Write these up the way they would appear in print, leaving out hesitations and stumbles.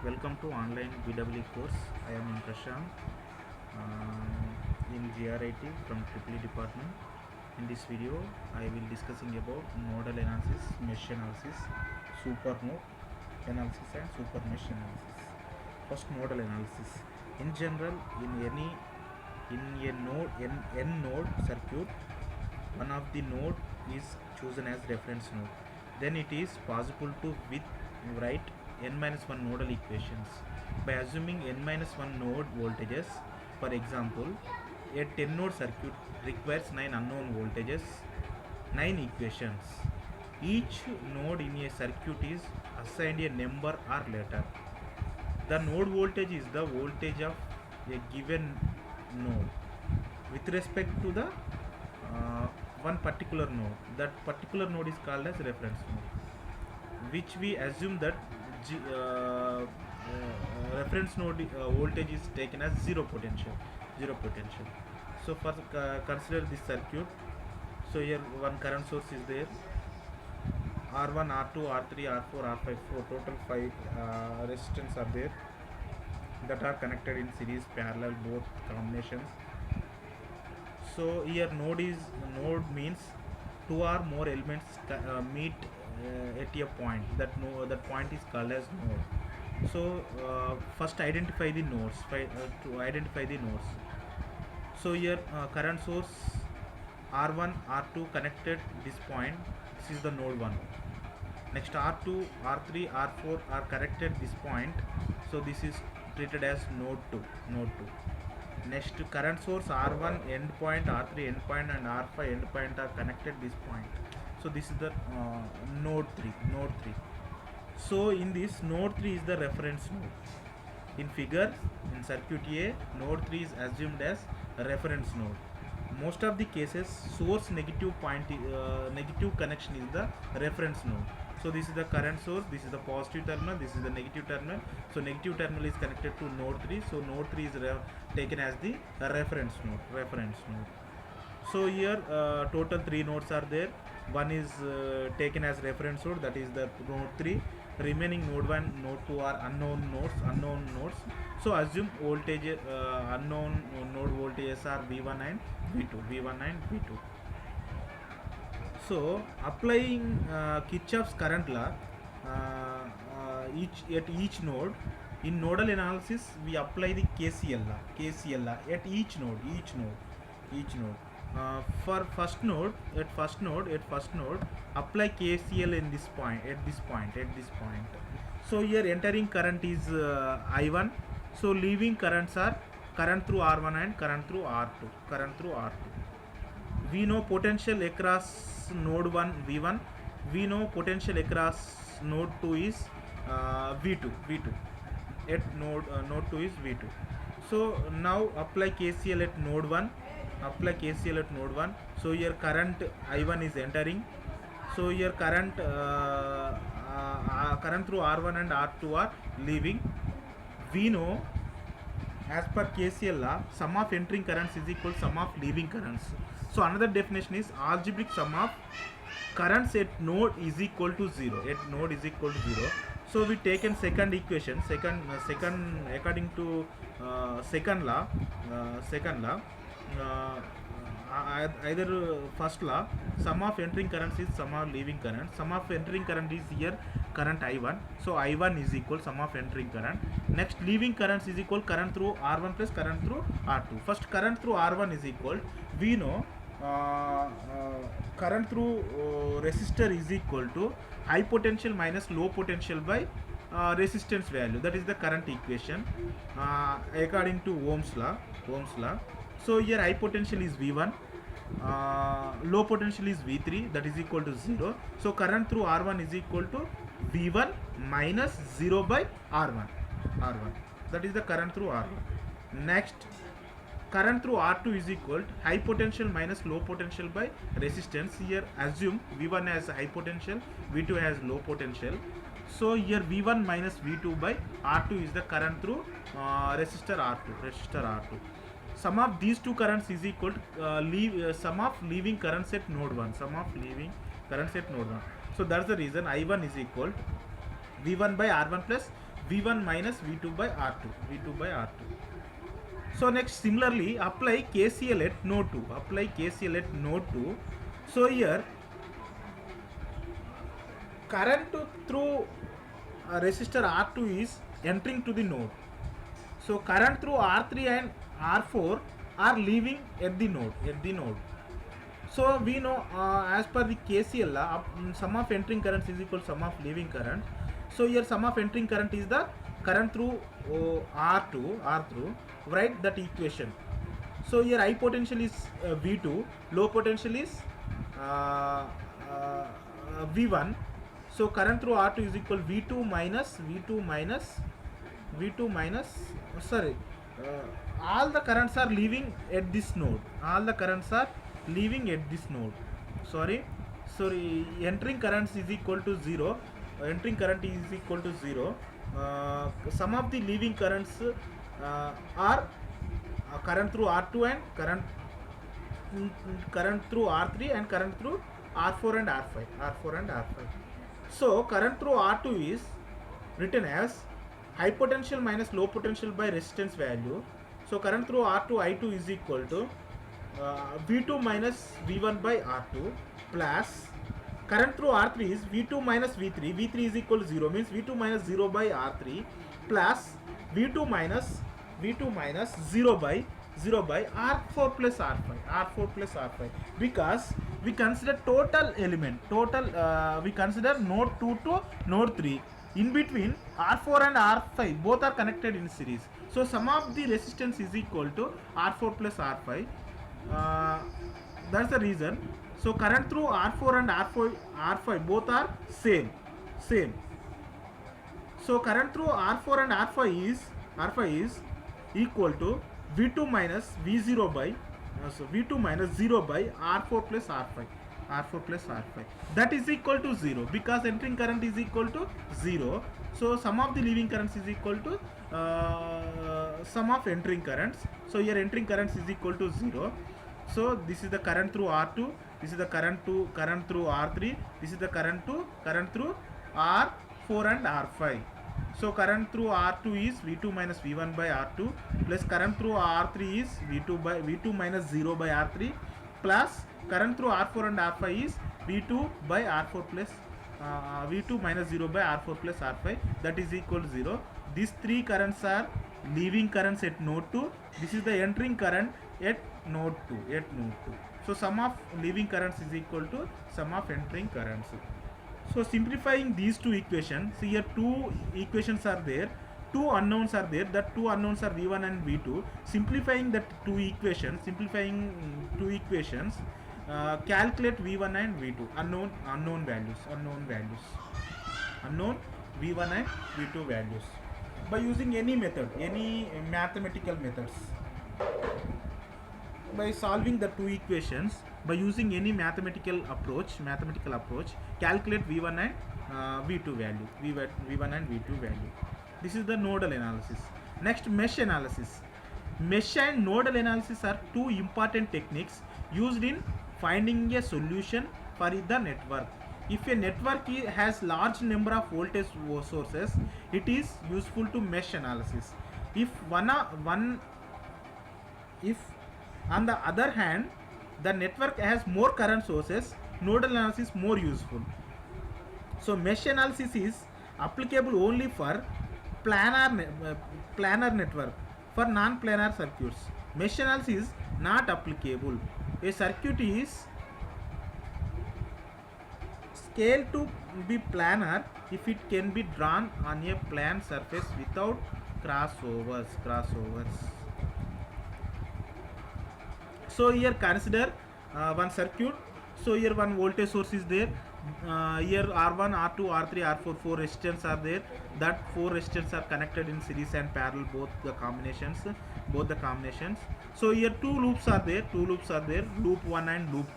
Welcome to online BWE course. I am in Prashant in GRIT from Triple E department. In this video, I will discussing about nodal analysis, mesh analysis, super node analysis, and super mesh analysis. First, nodal analysis. In general, in a node n node circuit, one of the node is chosen as reference node. Then it is possible to write n-1 nodal equations by assuming n-1 node voltages. For example, a 10 node circuit requires 9 unknown voltages, 9 equations. Each node in a circuit is assigned a number or letter. The node voltage is the voltage of a given node with respect to the one particular node. That particular node is called as reference node, which we assume that reference node voltage is taken as zero potential. So first consider this circuit. So here one current source is there, R1, R2, R3, R4, R5, 4 total 5 resistance are there that are connected in series, parallel, both combinations. So here node means two or more elements meet at a point. That point is called as node. So first identify the nodes. To identify the nodes. So here current source R1, R2 connected this point. This is the node 1. Next R2, R3, R4 are connected this point. So this is treated as node 2. Next current source R1 endpoint, R3 endpoint, and R5 endpoint are connected this point. So this is the node 3. So in this, node 3 is the reference node. In figure, in circuit A, node 3 is assumed as a reference node. Most of the cases, source negative connection is the reference node. So this is the current source, this is the positive terminal, this is the negative terminal. So negative terminal is connected to node 3. So node 3 is taken as the reference node. So here total 3 nodes are there. One is taken as reference node, that is the node 3. Remaining node 1, node 2 are unknown nodes. So assume voltage unknown node voltages are V1 and V2. So applying Kirchhoff's current law at each node, in nodal analysis we apply the KCL law at each node. For first node, apply KCL in this point, at this point. So here entering current is I1. So leaving currents are current through R1 and current through R2. We know potential across node 1 V1. We know potential across node 2 is V2. At node 2 is V2. So now apply KCL at node 1. So here current I1 is entering. So here current through R1 and R2 are leaving. We know, as per KCL law, sum of entering currents is equal to sum of leaving currents. So another definition is algebraic sum of currents at node is equal to 0. So we taken second equation, according to second law, either first law, sum of entering currents is sum of leaving current. Sum of entering current is here current I1. So I1 is equal sum of entering current. Next, leaving currents is equal current through R1 plus current through R2. First, current through R1 is equal, we know current through resistor is equal to high potential minus low potential by resistance value. That is the current equation according to Ohm's law. So here high potential is V1, low potential is V3, that is equal to 0. So current through R1 is equal to V1 minus 0 by R1. That is the current through R1. Next, current through R2 is equal to high potential minus low potential by resistance. Here assume V1 has high potential, V2 has low potential. So here V1 minus V2 by R2 is the current through resistor R2. Sum of these two currents is equal to sum of leaving currents at node 1. So that's the reason I1 is equal to V1 by R1 plus V1 minus V2 by R2, V2 by R2. So next similarly apply KCL at node 2, apply KCL at node 2. So here current through resistor R2 is entering to the node. So current through R3 and R4 are leaving at the node. So we know as per the KCL sum of entering currents is equal to sum of leaving current. So here sum of entering current is the current through R2. Write that equation. So here high potential is V2, low potential is V1. So current through R2 is equal V2 minus all the currents are leaving at this node. Sorry, entering currents is equal to 0. Some of the leaving currents are current through R2 and current through R3 and current through R4 and R5. So current through R2 is written as high potential minus low potential by resistance value. So current through R2 I2 is equal to V2 minus V1 by R2 plus current through R3 is V2 minus V3. V3 is equal to 0, means V2 minus 0 by R3 plus V2 minus 0 by R4 plus R5, because we consider total element, we consider node 2 to node 3. In between R4 and R5 both are connected in series. So sum of the resistance is equal to R4 plus R5. That's the reason. So current through R4 and R5 both are same. So current through R4 and R5 is equal to V2 minus V0 by V2 minus 0 by R4 plus R5. That is equal to 0 because entering current is equal to 0. So sum of the leaving currents is equal to sum of entering currents. So here entering currents is equal to 0. So this is the current through R2. This is the current through R3. This is the current through R4 and R5. So current through R2 is V2 minus V1 by R2 plus current through R3 is V2 minus 0 by R3 plus current through R4 and R5 is V2 by R4 plus V2 minus 0 by R4 plus R5, that is equal to 0. These three currents are leaving currents at node 2. This is the entering current at node 2. So sum of leaving currents is equal to sum of entering currents. So simplifying these two equations, see here two equations are there, two unknowns are there. That two unknowns are V1 and V2. Simplifying two equations, calculate V1 and V2, unknown values, unknown V1 and V2 values by using any method, any mathematical methods. By solving the two equations by using any mathematical approach, calculate V1 and V2 value, V1 and V2 value. This is the nodal analysis. Next, mesh analysis. Mesh and nodal analysis are two important techniques used in finding a solution for the network. If a network has large number of voltage sources, it is useful to mesh analysis. If on the other hand, the network has more current sources, nodal analysis is more useful. So mesh analysis is applicable only for planar network. For non-planar circuits, mesh analysis is not applicable. A circuit is scaled to be planar if it can be drawn on a plane surface without crossovers. So here consider one circuit. So here one voltage source is there. Here R1, R2, R3, R4, 4 resistors are there. That 4 resistors are connected in series and parallel, both the combinations. So here two loops are there. Loop 1 and loop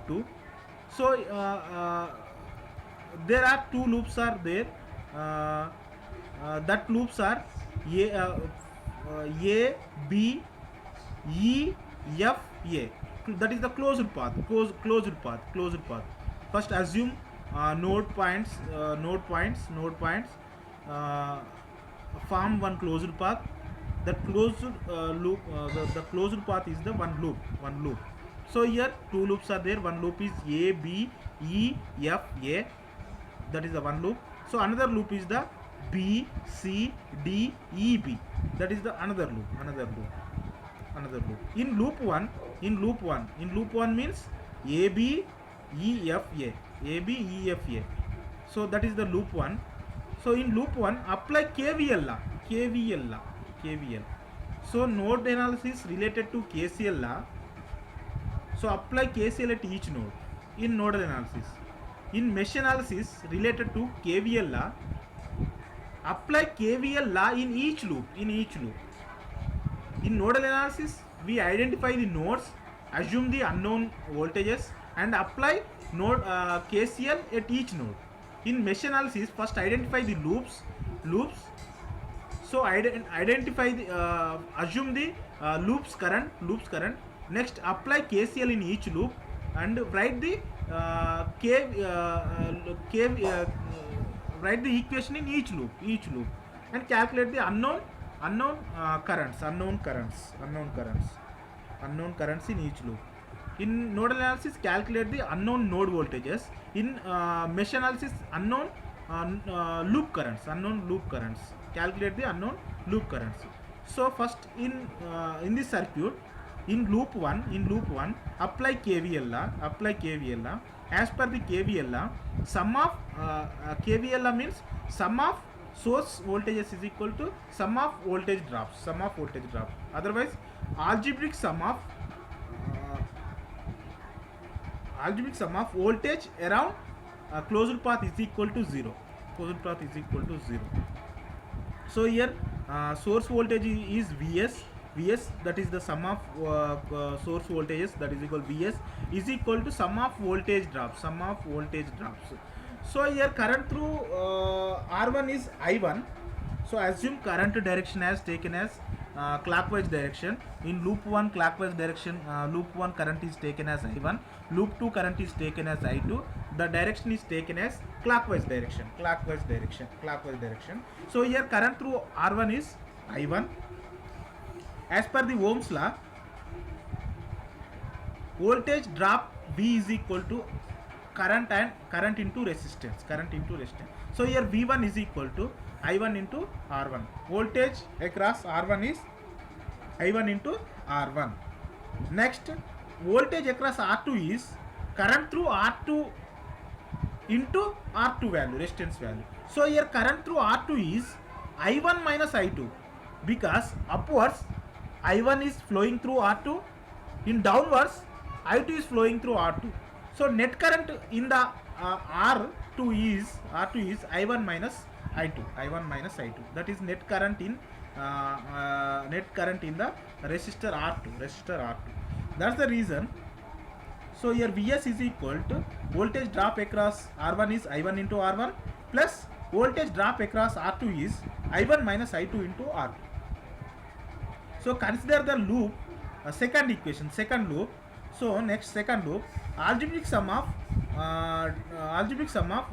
2. So there are two loops are there. That loops are A, B, E, F, A. That is the closed path. First assume node points. uh, form one closed path. That closed loop, the closed path is the one loop. So here two loops are there. One loop is A, B, E, F, A. That is the one loop. So another loop is the B, C, D, E, B. That is the another loop. In loop one means A, B, E, F, A. A, B, E, F, A. So that is the loop one. So in loop one, apply KVL law. KVL. So node analysis related to KCL law. So apply KCL at each node in nodal analysis. In mesh analysis related to KVL law, apply KVL law in each loop. In nodal analysis, we identify the nodes, assume the unknown voltages, and apply node KCL at each node. In mesh analysis, first identify the loops. So identify the assume the loops current. Next, apply KCL in each loop and write the write the equation in each loop, and calculate the unknown currents in each loop. In nodal analysis, calculate the unknown node voltages. In mesh analysis, unknown loop currents. Calculate the unknown loop currents. So first in this circuit, in loop one, apply KVL law. As per the KVL law, sum of KVL law means sum of source voltages is equal to sum of voltage drops. Otherwise, algebraic sum of voltage around closed path is equal to 0. So here source voltage is Vs, that is the sum of source voltages, that is equal Vs is equal to sum of voltage drops. So here current through R1 is I1. So assume current direction as taken as clockwise direction. In loop 1 clockwise direction, loop 1 current is taken as I1, loop 2 current is taken as I2. The direction is taken as clockwise direction. So here current through R1 is I1. As per the Ohm's law, voltage drop V is equal to current into resistance. So here V1 is equal to I1 into R1. Voltage across R1 is I1 into R1. Next, voltage across R2 is current through R2 into R2 value, resistance value. So here current through R2 is I1 minus I2, because upwards I1 is flowing through R2, in downwards I2 is flowing through R2. So net current in the R2 is I1 minus I2. That is net current in the resistor R2. That's the reason. So here Vs is equal to voltage drop across R1 is I1 into R1 plus voltage drop across R2 is I1 minus I2 into R2. So consider the loop, second loop. So next second loop, algebraic sum of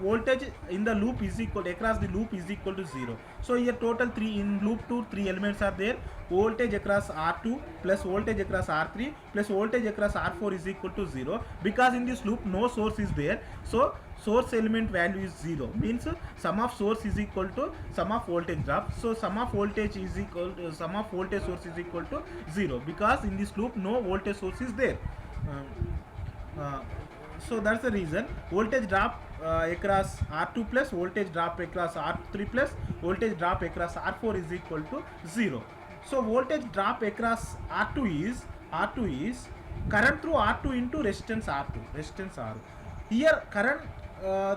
voltage in the loop is equal across the loop is equal to 0. So here total 3 in loop 2, 3 elements are there. Voltage across R2 plus voltage across R3 plus voltage across R4 is equal to 0. Because in this loop no source is there, so source element value is 0. Means sum of source is equal to sum of voltage drop. So sum of voltage is equal to sum of voltage source is equal to 0, because in this loop no voltage source is there. So that's the reason voltage drop across R2 plus voltage drop across R3 plus voltage drop across R4 is equal to 0. So voltage drop across R2 is current through R2 into resistance R. Here current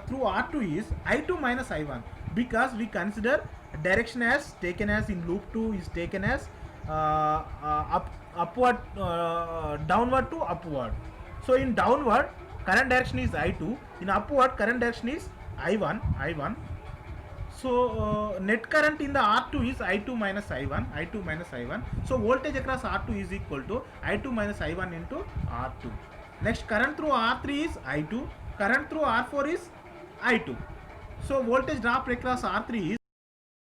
through R2 is I2 minus I1, because we consider direction as taken as in loop 2 is taken as upward, downward to upward. So in downward current direction is I2, in upward current direction is I1. So net current in the R2 is I2 minus I1. So voltage across R2 is equal to I2 minus I1 into R2. Next, current through R3 is I2, current through R4 is I2. So voltage drop across R3 is